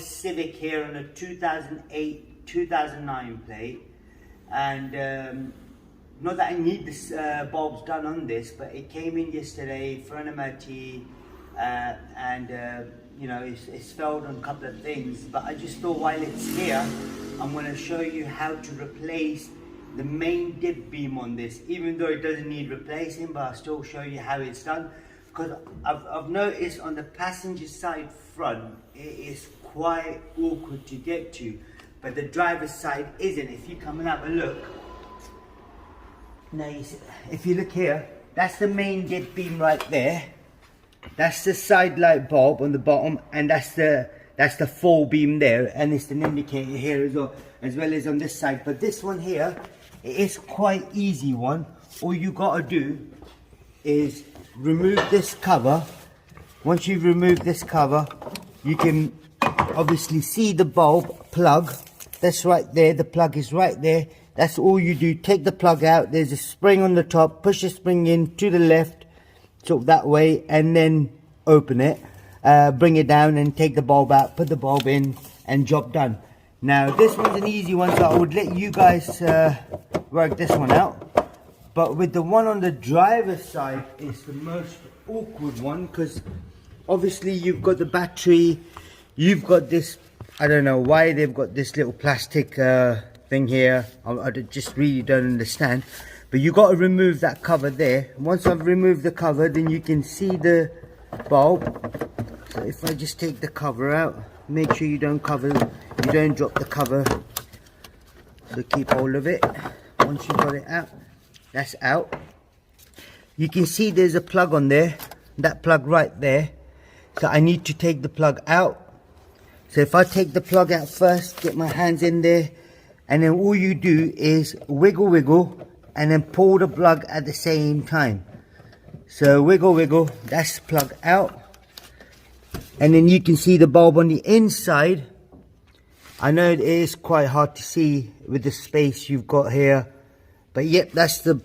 Civic here on a 2008, 2009 plate, and not that I need this bulbs done on this, but it came in yesterday for an MOT, and you know, it's failed on a couple of things, but I just thought while it's here, I'm going to show you how to replace the main dip beam on this, even though it doesn't need replacing, but I'll still show you how it's done. Because I've noticed on the passenger side front, it is quite awkward to get to, but the driver's side isn't. If you come and have a look, now you see, if you look here, that's the main dip beam right there. That's the side light bulb on the bottom, and that's the full beam there, and it's an indicator here as well as on this side. But this one here, it is quite easy one. All you gotta do is remove this cover. Once you've removed this cover, you can obviously see the bulb plug. That's right there, the plug is right there. That's all you do. Take the plug out, there's a spring on the top, push the spring in to the left, sort of that way, and then open it, bring it down and take the bulb out, put the bulb in, and job done. Now this one's an easy one, so I would let you guys work this one out. But with the one on the driver's side, it's the most awkward one, because obviously you've got the battery, you've got this, I don't know why they've got this little plastic thing here, I just really don't understand. But you got to remove that cover there. Once I've removed the cover, then you can see the bulb. So if I just take the cover out, make sure you don't drop the cover. So keep hold of it. Once you got it out, that's out. You can see there's a plug on there, that plug right there. So I need to take the plug out. So if I take the plug out first, get my hands in there, and then all you do is wiggle, and then pull the plug at the same time. So wiggle, that's the plug out. And then you can see the bulb on the inside. I know it is quite hard to see with the space you've got here, but yep, that's the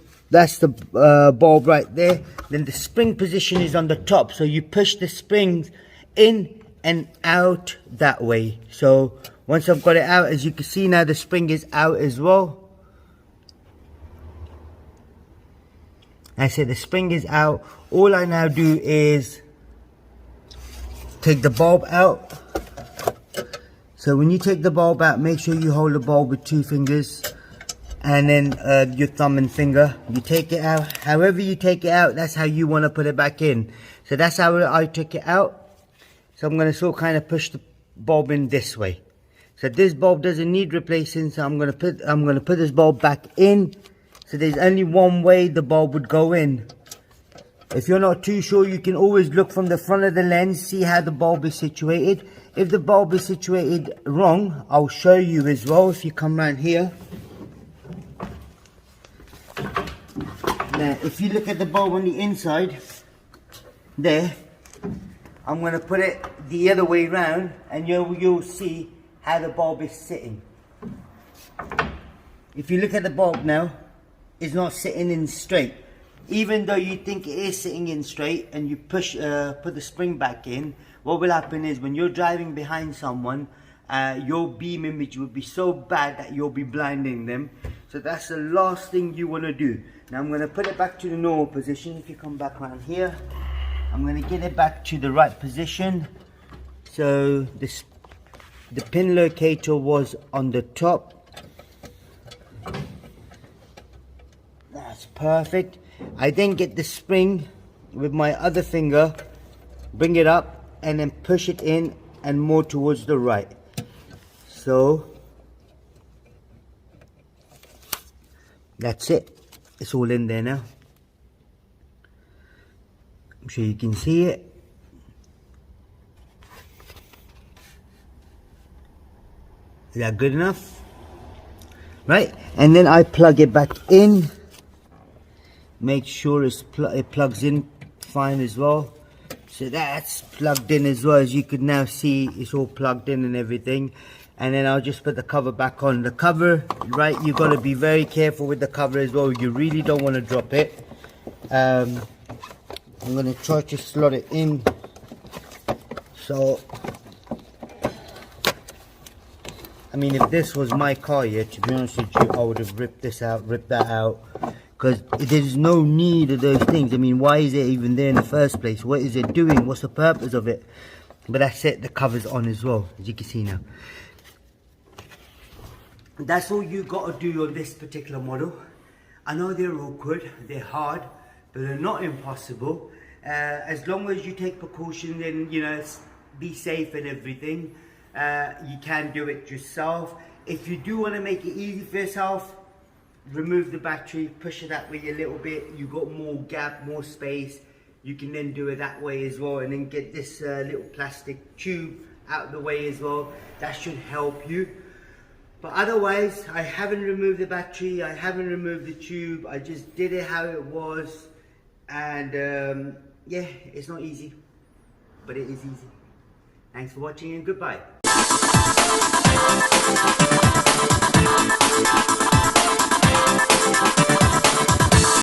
bulb right there. Then the spring position is on the top, so you push the springs in and out that way. So once I've got it out, as you can see now, the spring is out as well. I said the spring is out. All I now do is take the bulb out. So when you take the bulb out, make sure you hold the bulb with 2 fingers, and then your thumb and finger. You take it out. However you take it out, that's how you want to put it back in. So that's how I took it out. So I'm going to sort of kind of push the bulb in this way. So this bulb doesn't need replacing, so I'm going to put this bulb back in. So there's only one way the bulb would go in. If you're not too sure, you can always look from the front of the lens, see how the bulb is situated. If the bulb is situated wrong, I'll show you as well if you come around here. Now, if you look at the bulb on the inside, there, I'm going to put it the other way around, and you'll see how the bulb is sitting. If you look at the bulb now, it's not sitting in straight. Even though you think it is sitting in straight, and you put the spring back in, what will happen is when you're driving behind someone, your beam image will be so bad that you'll be blinding them. So that's the last thing you want to do. Now I'm going to put it back to the normal position. If you come back around here, I'm going to get it back to the right position. So the pin locator was on the top. That's perfect. I then get the spring with my other finger, bring it up, and then push it in and more towards the right. So that's it. It's all in there now. I'm sure you can see it. Is that good enough? Right, and then I plug it back in. Make sure it plugs in fine as well. So that's plugged in as well. As you can now see, it's all plugged in and everything. And then I'll just put the cover back on. The cover, right, you've got to be very careful with the cover as well. You really don't want to drop it. I'm going to try to slot it in. So I mean, if this was my car, yeah, to be honest with you, I would have ripped this out, ripped that out, because there's no need of those things. I mean, why is it even there in the first place? What is it doing? What's the purpose of it? But that's it, the cover's on as well, as you can see now. That's all you got to do on this particular model. I know they're awkward, they're hard, but they're not impossible. As long as you take precaution and, you know, be safe and everything, you can do it yourself. If you do want to make it easy for yourself, remove the battery, push it that way a little bit, you got more gap, more space. You can then do it that way as well, and then get this little plastic tube out of the way as well. That should help you. But otherwise, I haven't removed the battery, I haven't removed the tube, I just did it how it was. And yeah, it's not easy, but it is easy. Thanks for watching and goodbye.